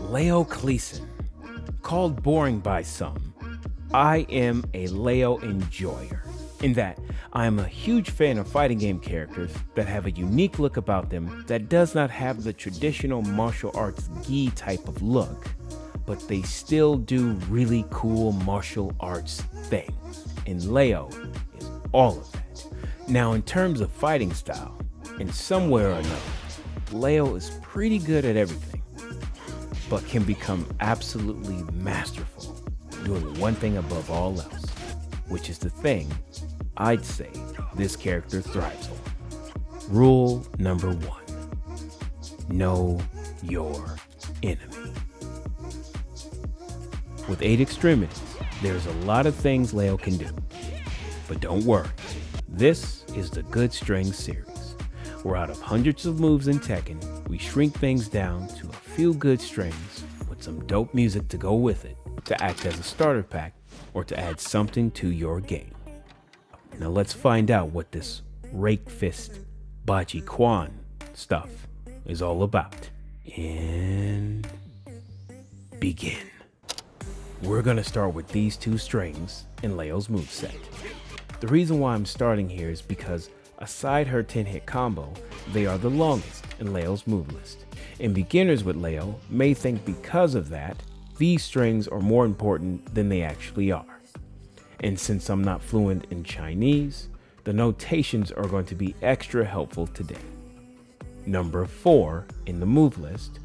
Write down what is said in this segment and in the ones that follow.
Leo Cleason. Called boring by some, I am a Leo enjoyer, in that I am a huge fan of fighting game characters that have a unique look about them that does not have the traditional martial arts gi type of look, but they still do really cool martial arts things, and Leo is all of that. Now in terms of fighting style, in some way or another, Leo is pretty good at everything, but can become absolutely masterful doing one thing above all else, which is the thing I'd say this character thrives on. Rule number 1, know your enemy. With 8 extremities, there's a lot of things Leo can do, but don't worry, this is the Good Strings series, where out of hundreds of moves in Tekken, we shrink things down to a few good strings with some dope music to go with it, to act as a starter pack or to add something to your game. Now let's find out what this rake fist Bei Zhe Kao stuff is all about. And begin. We're gonna start with these 2 strings in Leo's moveset. The reason why I'm starting here is because aside her 10-hit combo, they are the longest in Leo's move list. And beginners with Leo may think because of that, these strings are more important than they actually are. And since I'm not fluent in Chinese, the notations are going to be extra helpful today. Number 4 in the move list,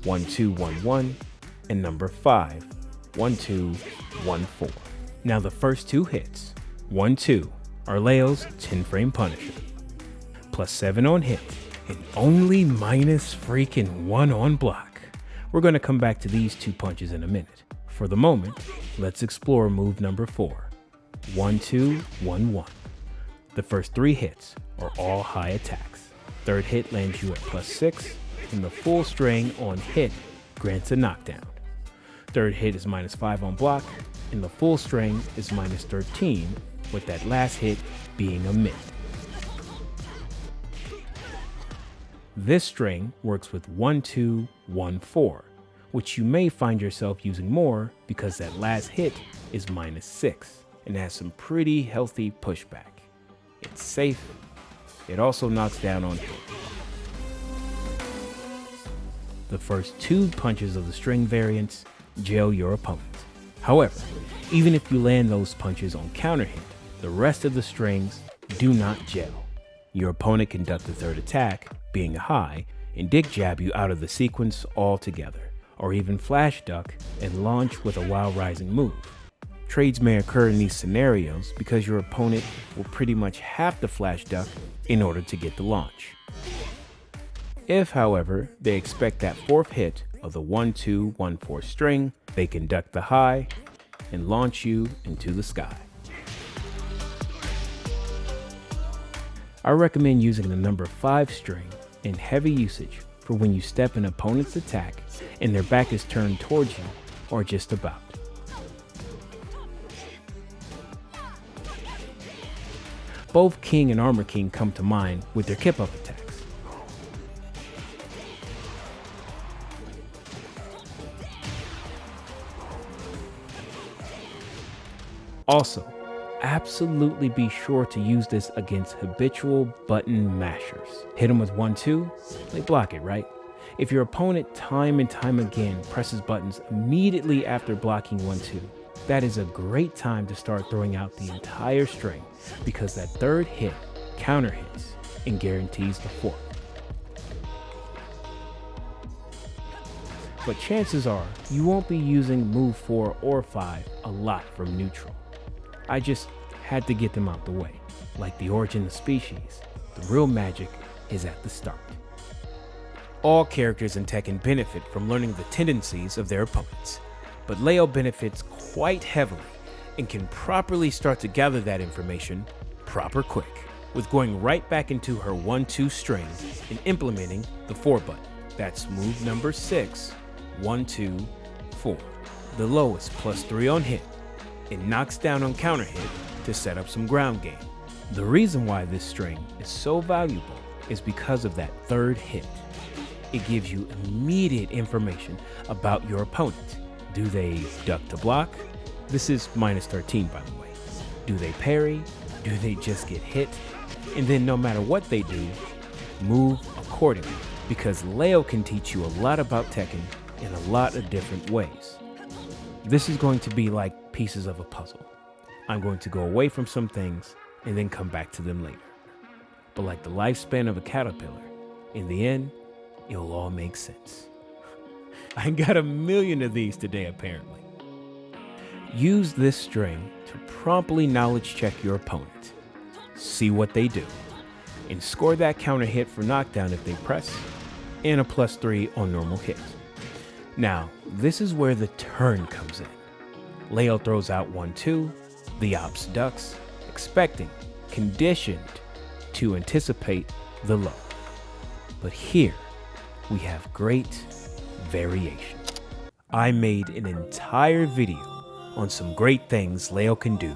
1 2 1 1, and number 5, 1 2 1 4. Now the first 2 hits, 1 2, are Leo's 10-frame Punisher, plus 7 on hit, and only minus freaking 1 on block. We're going to come back to these 2 punches in a minute. For the moment, let's explore move number 4, 1 2 1 1. The first 3 hits are all high attacks. Third hit lands you at plus 6, and the full string on hit grants a knockdown. Third hit is minus 5 on block, and the full string is minus 13, with that last hit being a mid. This string works with 1 2 1 4, which you may find yourself using more because that last hit is minus 6 and has some pretty healthy pushback. It's safe. It also knocks down on hit. The first 2 punches of the string variants jail your opponent. However, even if you land those punches on counter hit, the rest of the strings do not jail. Your opponent can duck the third attack, being high, and dick jab you out of the sequence altogether, or even flash duck and launch with a while rising move. Trades may occur in these scenarios because your opponent will pretty much have to flash duck in order to get the launch. If, however, they expect that 4th hit of the 1 2 1 4 string, they can duck the high and launch you into the sky. I recommend using the number 5 string in heavy usage for when you step an opponent's attack and their back is turned towards you, or just about. Both King and Armor King come to mind with their kip-up attacks. Also, absolutely be sure to use this against habitual button mashers. Hit them with 1 2, they block it, right? If your opponent time and time again presses buttons immediately after blocking 1 2, that is a great time to start throwing out the entire string, because that third hit counter hits and guarantees the 4th. But chances are you won't be using move 4 or 5 a lot from neutral. I just had to get them out the way. Like the origin of species, the real magic is at the start. All characters in Tekken benefit from learning the tendencies of their opponents, but Leo benefits quite heavily and can properly start to gather that information proper quick, with going right back into her 1 2 string and implementing the 4 button. That's move number 6, 1 2 4. The lowest plus 3 on hit. It knocks down on counter hit to set up some ground game. The reason why this string is so valuable is because of that third hit. It gives you immediate information about your opponent. Do they duck to block? This is minus 13, by the way. Do they parry? Do they just get hit? And then no matter what they do, move accordingly. Because Leo can teach you a lot about Tekken in a lot of different ways. This is going to be like pieces of a puzzle. I'm going to go away from some things and then come back to them later. But like the lifespan of a caterpillar, in the end, it'll all make sense. I got a million of these today, apparently. Use this string to promptly knowledge check your opponent. See what they do, and score that counter hit for knockdown if they press, and a +3 on normal hit. Now, this is where the turn comes in. Leo throws out 1-2, the ops ducks, expecting, conditioned to anticipate the low. But here, we have great variation. I made an entire video on some great things Leo can do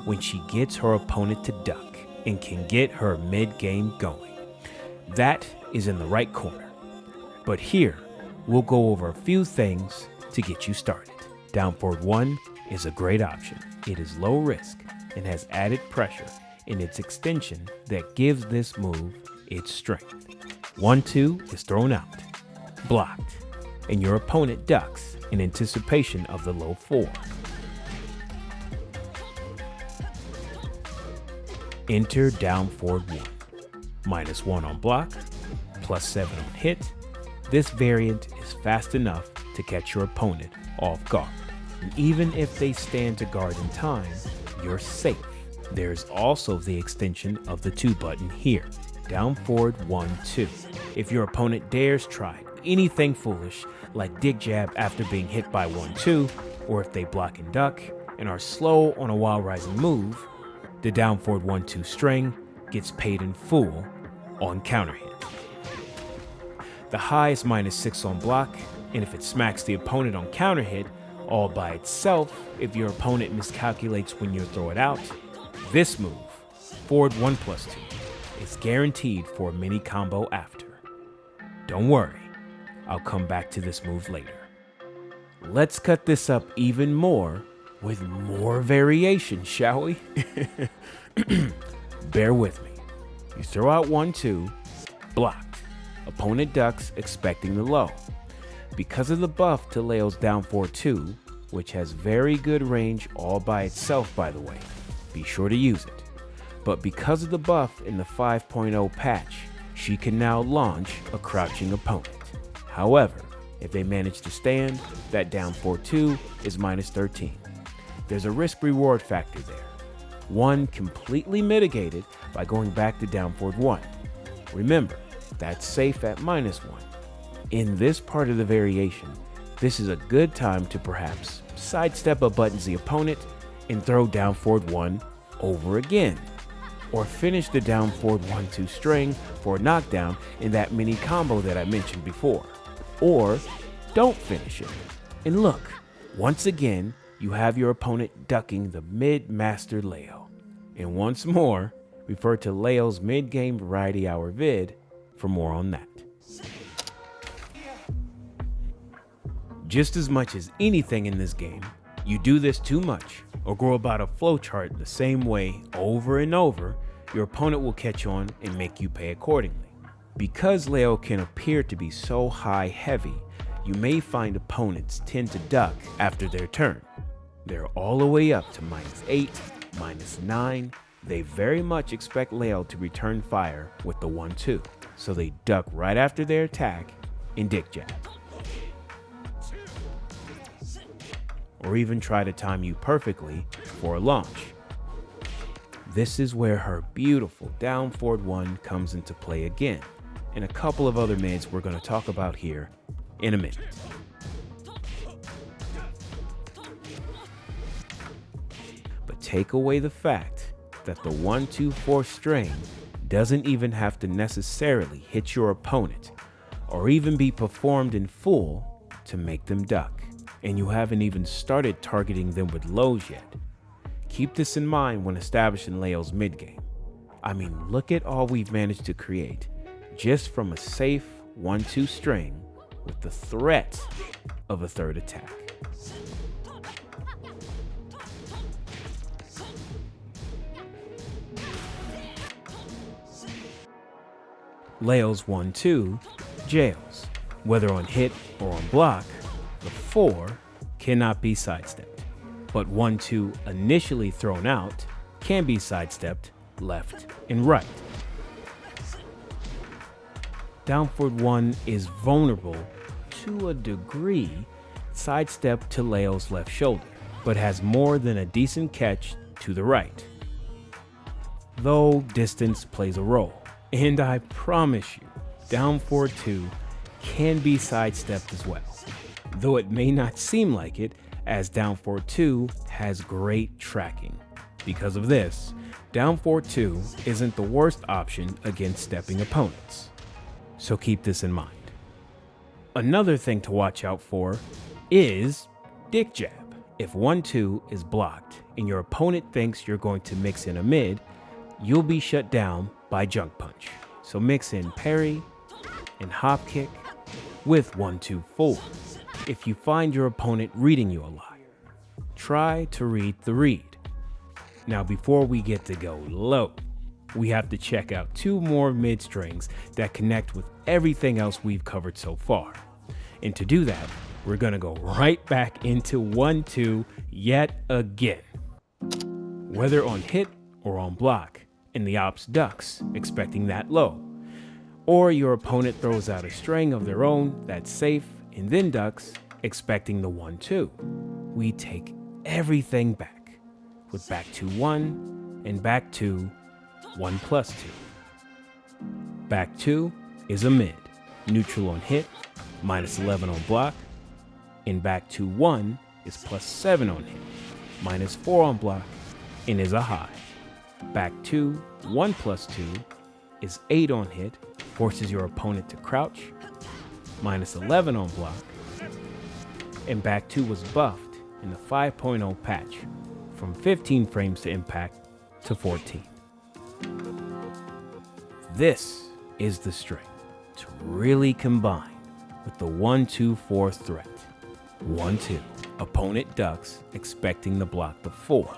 when she gets her opponent to duck and can get her mid-game going. That is in the right corner. But here, we'll go over a few things to get you started. Down forward 1 is a great option. It is low risk and has added pressure in its extension that gives this move its strength. 1-2 is thrown out, blocked, and your opponent ducks in anticipation of the low 4. Enter down forward 1, -1 on block, +7 on hit. This variant is fast enough to catch your opponent off guard. And even if they stand to guard in time, you're safe. There's also the extension of the 2 button here, down forward 1-2. If your opponent dares try anything foolish, like dig jab after being hit by 1-2, or if they block and duck and are slow on a while rising move, the down forward 1-2 string gets paid in full on counter hit. The high is -6 on block, and if it smacks the opponent on counter hit all by itself, if your opponent miscalculates when you throw it out, this move, forward 1+2, is guaranteed for a mini combo after. Don't worry, I'll come back to this move later. Let's cut this up even more with more variation, shall we? Bear with me. You throw out 1-2, blocked. Opponent ducks expecting the low. Because of the buff to Leo's down forward 2, which has very good range all by itself, by the way, be sure to use it. But because of the buff in the 5.0 patch, she can now launch a crouching opponent. However, if they manage to stand, that down forward 2 is -13. There's a risk-reward factor there. One completely mitigated by going back to down forward 1. Remember, that's safe at -1. In this part of the variation, this is a good time to perhaps sidestep a buttonsy opponent and throw down forward 1 over again. Or finish the down forward 1-2 string for a knockdown in that mini combo that I mentioned before. Or don't finish it. And look, once again, you have your opponent ducking the mid-master Leo. And once more, refer to Leo's mid-game variety hour vid for more on that. Just as much as anything in this game, you do this too much or go about a flowchart the same way over and over, your opponent will catch on and make you pay accordingly. Because Leo can appear to be so high heavy, you may find opponents tend to duck after their turn. They're all the way up to -8, -9. They very much expect Leo to return fire with the 1-2, so they duck right after their attack and dick jab. Or even try to time you perfectly for a launch. This is where her beautiful down forward 1 comes into play again, and a couple of other mids we're going to talk about here in a minute. But take away the fact that the 1-2-4 string doesn't even have to necessarily hit your opponent or even be performed in full to make them duck. And you haven't even started targeting them with lows yet. Keep this in mind when establishing Leo's mid game. I mean, look at all we've managed to create just from a safe 1-2 string with the threat of a third attack. Leo's 1-2 jails. Whether on hit or on block, the 4 cannot be sidestepped, but 1-2 initially thrown out can be sidestepped left and right. Down forward 1 is vulnerable to a degree sidestep to Leo's left shoulder, but has more than a decent catch to the right, though distance plays a role. And I promise you, down forward 2 can be sidestepped as well, though it may not seem like it, as down forward 2 has great tracking. Because of this, down forward 2 isn't the worst option against stepping opponents, so keep this in mind. Another thing to watch out for is dick jab. If 1-2 is blocked and your opponent thinks you're going to mix in a mid, you'll be shut down by junk punch. So mix in parry and hop kick with 1-2 forward. If you find your opponent reading you a lot, try to read the read. Now before we get to go low, we have to check out 2 more mid strings that connect with everything else we've covered so far. And to do that, we're gonna go right back into 1-2 yet again. Whether on hit or on block, and the ops ducks, expecting that low. Or your opponent throws out a string of their own that's safe and then ducks, expecting the 1-2. We take everything back with back 2-1 and back 2 1+2. Back 2 is a mid, neutral on hit, -11 on block, and back 2-1 is +7 on hit, -4 on block, and is a high. Back 2 1+2 is 8 on hit, forces your opponent to crouch, -11 on block, and back 2 was buffed in the 5.0 patch from 15 frames to impact to 14. This is the string to really combine with the 1-2-4 threat. 1-2, opponent ducks expecting to block the 4,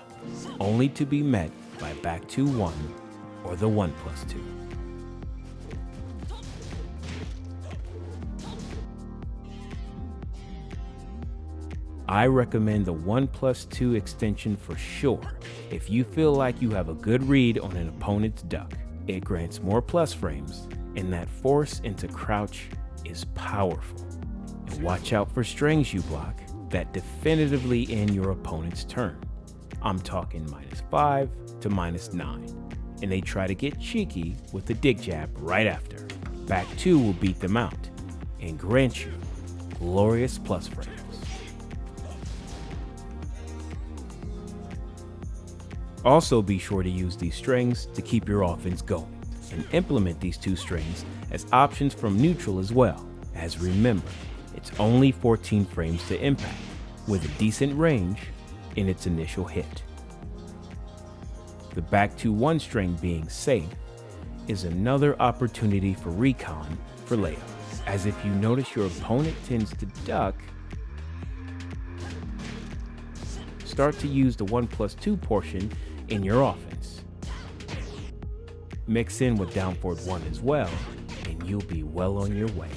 only to be met by back 2-1 or the 1+2. I recommend the 1+2 extension for sure if you feel like you have a good read on an opponent's duck. It grants more plus frames, and that force into crouch is powerful. And watch out for strings you block that definitively end your opponent's turn. I'm talking -5 to -9, and they try to get cheeky with the dig jab right after. Back 2 will beat them out and grant you glorious plus frames. Also be sure to use these strings to keep your offense going, and implement these 2 strings as options from neutral as well, as remember, it's only 14 frames to impact, with a decent range in its initial hit. The back 2-1 string being safe is another opportunity for recon for Leo, as if you notice your opponent tends to duck, start to use the 1+2 portion in your offense. Mix in with down forward 1 as well, and you'll be well on your way.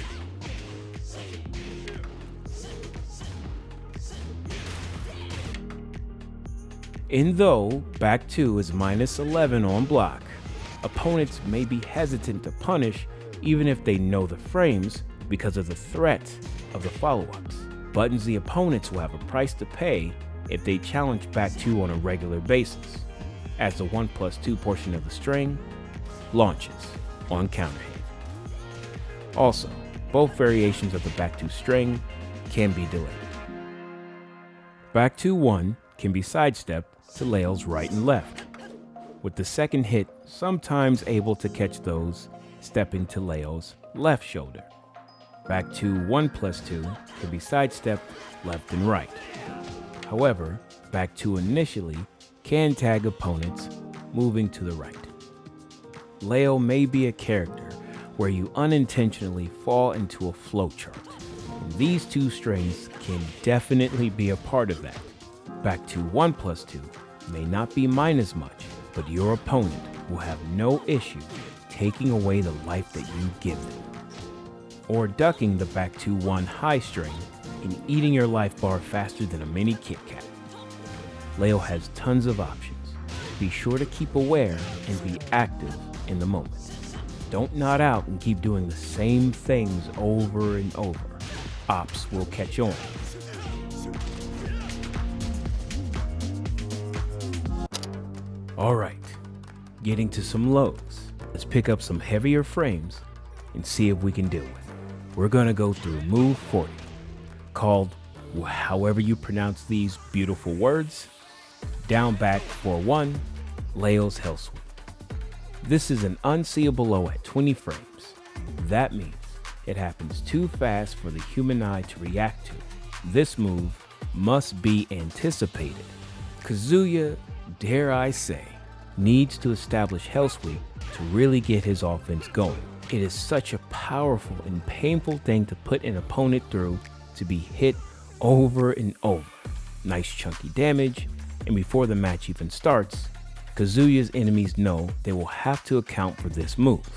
And though back 2 is -11 on block, opponents may be hesitant to punish even if they know the frames because of the threat of the follow-ups. Buttons the opponents will have a price to pay if they challenge back 2 on a regular basis, as the 1+2 portion of the string launches on counter hit. Also, both variations of the back 2 string can be delayed. Back 2-1 can be sidestepped to Leo's right and left, with the second hit sometimes able to catch those stepping to Leo's left shoulder. Back 2 1+2 can be sidestepped left and right. However, back 2 initially can tag opponents moving to the right. Leo may be a character where you unintentionally fall into a flowchart. And these two strings can definitely be a part of that. Back to 1+2 may not be mine as much, but your opponent will have no issue taking away the life that you give them. Or ducking the back to 1 high string and eating your life bar faster than a mini Kit Kat. Leo has tons of options. Be sure to keep aware and be active in the moment. Don't nod out and keep doing the same things over and over. Ops will catch on. Alright, getting to some lows. Let's pick up some heavier frames and see if we can do it. We're gonna go through move 40, called, however you pronounce these beautiful words, down back for 1, Leo's Hellsweep. This is an unseeable low at 20 frames. That means it happens too fast for the human eye to react to. This move must be anticipated. Kazuya, dare I say, needs to establish Hellsweep to really get his offense going. It is such a powerful and painful thing to put an opponent through, to be hit over and over. Nice chunky damage, and before the match even starts, Kazuya's enemies know they will have to account for this move.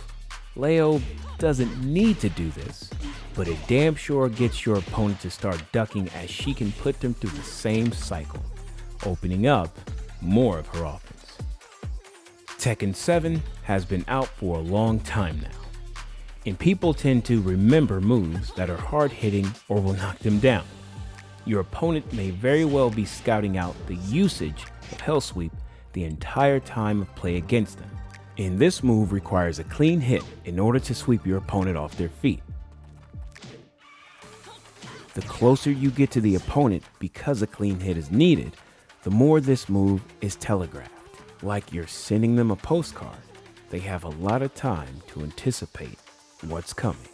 Leo doesn't need to do this, but it damn sure gets your opponent to start ducking as she can put them through the same cycle, opening up more of her offense. Tekken 7 has been out for a long time now, and people tend to remember moves that are hard-hitting or will knock them down. Your opponent may very well be scouting out the usage of Hellsweep the entire time of play against them. And this move requires a clean hit in order to sweep your opponent off their feet. The closer you get to the opponent because a clean hit is needed, the more this move is telegraphed. Like you're sending them a postcard, they have a lot of time to anticipate what's coming.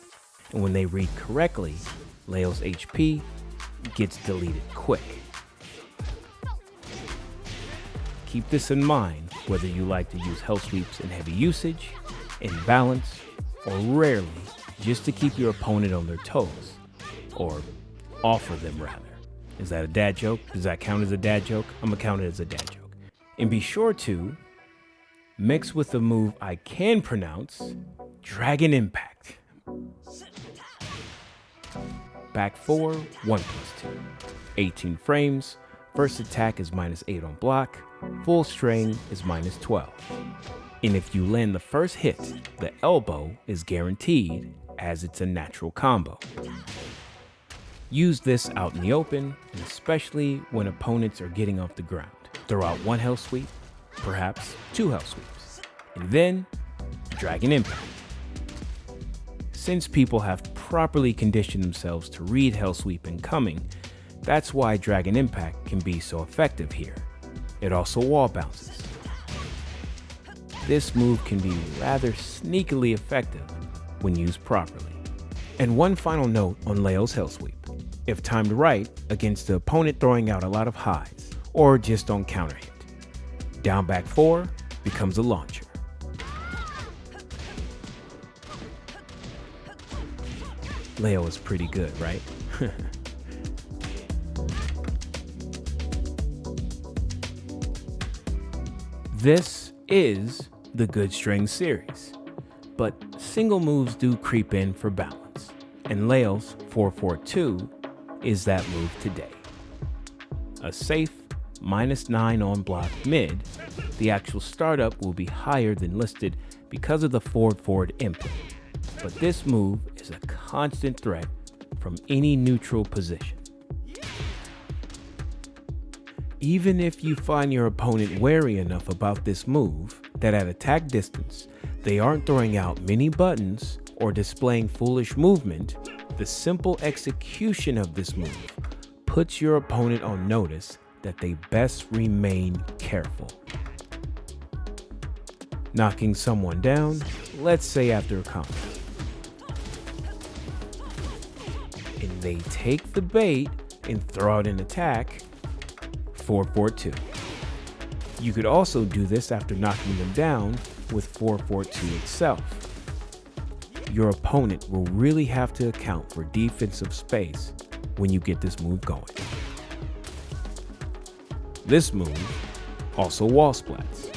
And when they read correctly, Leo's HP gets deleted quick. Keep this in mind whether you like to use Hellsweeps in heavy usage, in balance, or rarely just to keep your opponent on their toes, or offer them rather. Is that a dad joke? Does that count as a dad joke? I'm gonna count it as a dad joke. And be sure to mix with the move I can pronounce, Dragon Impact. Back 4, 1+2. 18 frames, first attack is -8 on block, full string is -12. And if you land the first hit, the elbow is guaranteed as it's a natural combo. Use this out in the open, and especially when opponents are getting off the ground. Throw out 1 Hellsweep, perhaps 2 Hellsweeps, and then Dragon Impact. Since people have properly conditioned themselves to read Hellsweep incoming, that's why Dragon Impact can be so effective here. It also wall bounces. This move can be rather sneakily effective when used properly. And one final note on Leo's Hellsweep. If timed right against the opponent throwing out a lot of highs, or just on counter hit, down back 4 becomes a launcher. Leo is pretty good, right? This is the Good String series, but single moves do creep in for balance, and Leo's 442 is that move today. A safe -9 on block mid, the actual startup will be higher than listed because of the forward input, but this move is a constant threat from any neutral position. Even if you find your opponent wary enough about this move that at attack distance they aren't throwing out many buttons or displaying foolish movement, the simple execution of this move puts your opponent on notice that they best remain careful. Knocking someone down, let's say after a combo, and they take the bait and throw out an attack, 442. You could also do this after knocking them down with 442 itself. your opponent will really have to account for defensive space when you get this move going. This move also wall splats.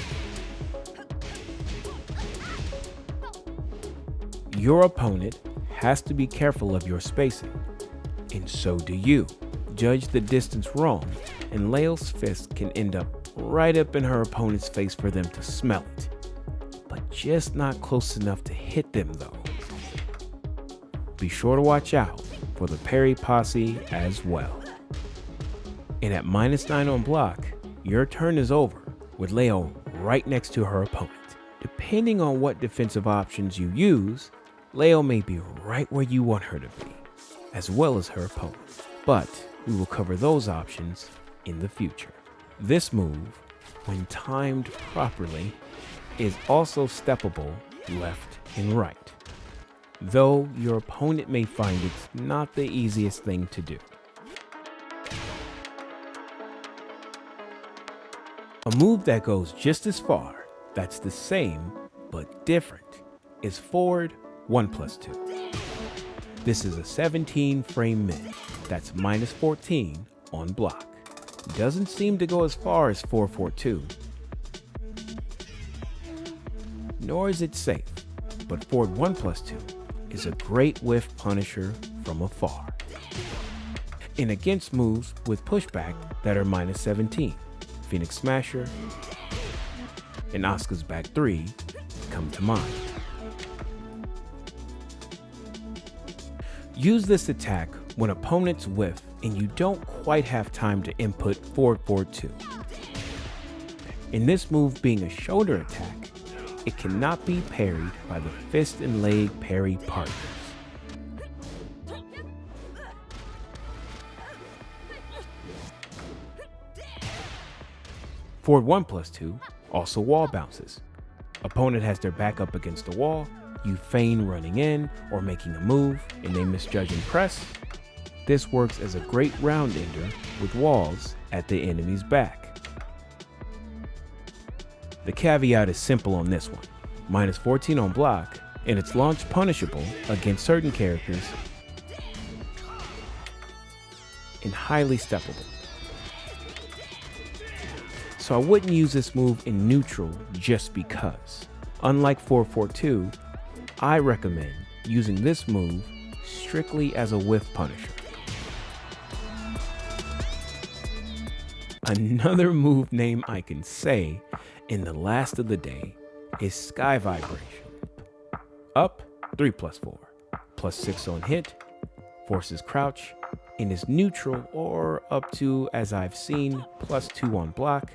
Your opponent has to be careful of your spacing, and so do you. Judge the distance wrong, and Leo's fist can end up right up in her opponent's face for them to smell it, but just not close enough to hit them though. Be sure to watch out for the parry posse as well. And at -9 on block, your turn is over with Leo right next to her opponent. Depending on what defensive options you use, Leo may be right where you want her to be, as well as her opponent. But we will cover those options in the future. This move, when timed properly, is also steppable left and right, though your opponent may find it's not the easiest thing to do. A move that goes just as far, that's the same but different, is forward 1+2. This is a 17 frame mid, that's -14 on block. Doesn't seem to go as far as 4-4-2, nor is it safe, but forward 1+2 is a great whiff punisher from afar. And against moves with pushback that are -17, Phoenix Smasher and Asuka's back 3 come to mind. Use this attack when opponents whiff and you don't quite have time to input 4-4-2. In this move being a shoulder attack, it cannot be parried by the fist and leg parry partners. Forward 1+2 also wall bounces. Opponent has their back up against the wall, you feign running in or making a move and they misjudge and press. This works as a great round ender with walls at the enemy's back. The caveat is simple on this one, -14 on block, and it's launch punishable against certain characters and highly steppable. So I wouldn't use this move in neutral just because. Unlike 4-4-2, I recommend using this move strictly as a whiff punisher. Another move name I can say in the last of the day is Sky Vibration. Up 3+4, +6 on hit, forces crouch, and is neutral or up to, as I've seen, +2 on block,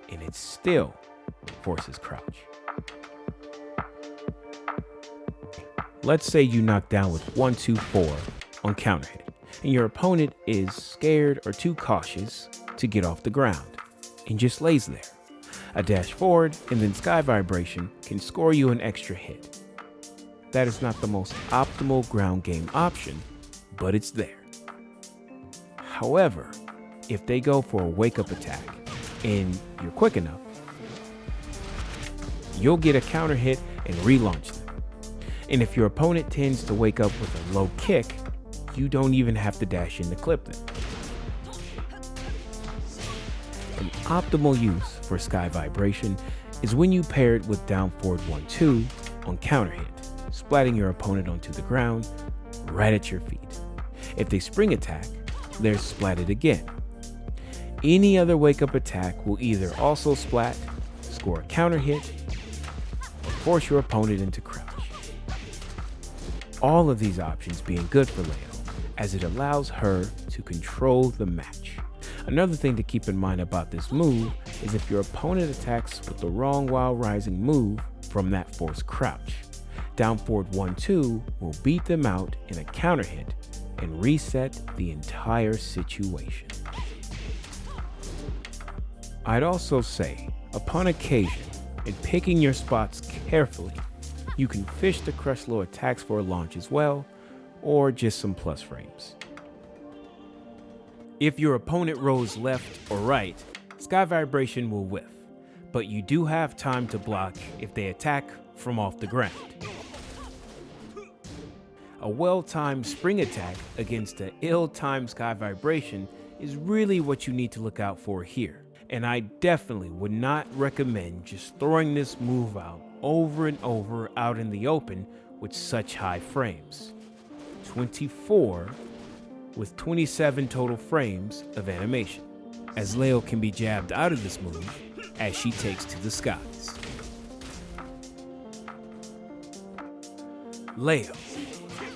and it still forces crouch. Let's say you knock down with 1-2-4 on counter hit, and your opponent is scared or too cautious to get off the ground, and just lays there. A dash forward and then Sky Vibration can score you an extra hit. That is not the most optimal ground game option, but it's there. However, if they go for a wake up attack and you're quick enough, you'll get a counter hit and relaunch them. And if your opponent tends to wake up with a low kick, you don't even have to dash in to clip them. An optimal use for Sky Vibration is when you pair it with down forward 1-2 on counter hit, splatting your opponent onto the ground right at your feet. If they spring attack, they're splatted again. Any other wake up attack will either also splat, score a counter hit, or force your opponent into crouch. All of these options being good for Leo, as it allows her to control the match. Another thing to keep in mind about this move is if your opponent attacks with the wrong while rising move from that forced crouch, down forward 1-2 will beat them out in a counter hit and reset the entire situation. I'd also say, upon occasion, in picking your spots carefully, you can fish the crush low attacks for a launch as well, or just some plus frames. If your opponent rolls left or right, Sky Vibration will whiff, but you do have time to block if they attack from off the ground. A well-timed spring attack against an ill-timed sky vibration is really what you need to look out for here. And I definitely would not recommend just throwing this move out over and over out in the open with such high frames. 24 with 27 total frames of animation, as Leo can be jabbed out of this move as she takes to the skies. Leo,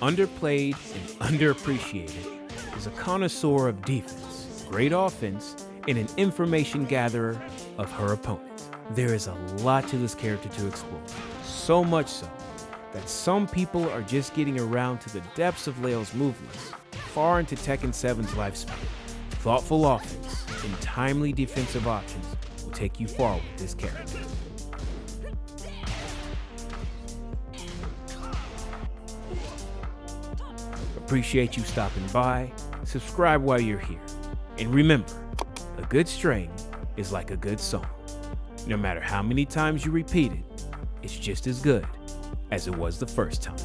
underplayed and underappreciated, is a connoisseur of defense, great offense, and an information gatherer of her opponent. There is a lot to this character to explore, so much so that some people are just getting around to the depths of Leo's move list far into Tekken 7's lifespan. Thoughtful offense and timely defensive options will take you far with this character. Appreciate you stopping by. Subscribe while you're here. And remember, a good string is like a good song. No matter how many times you repeat it, it's just as good as it was the first time.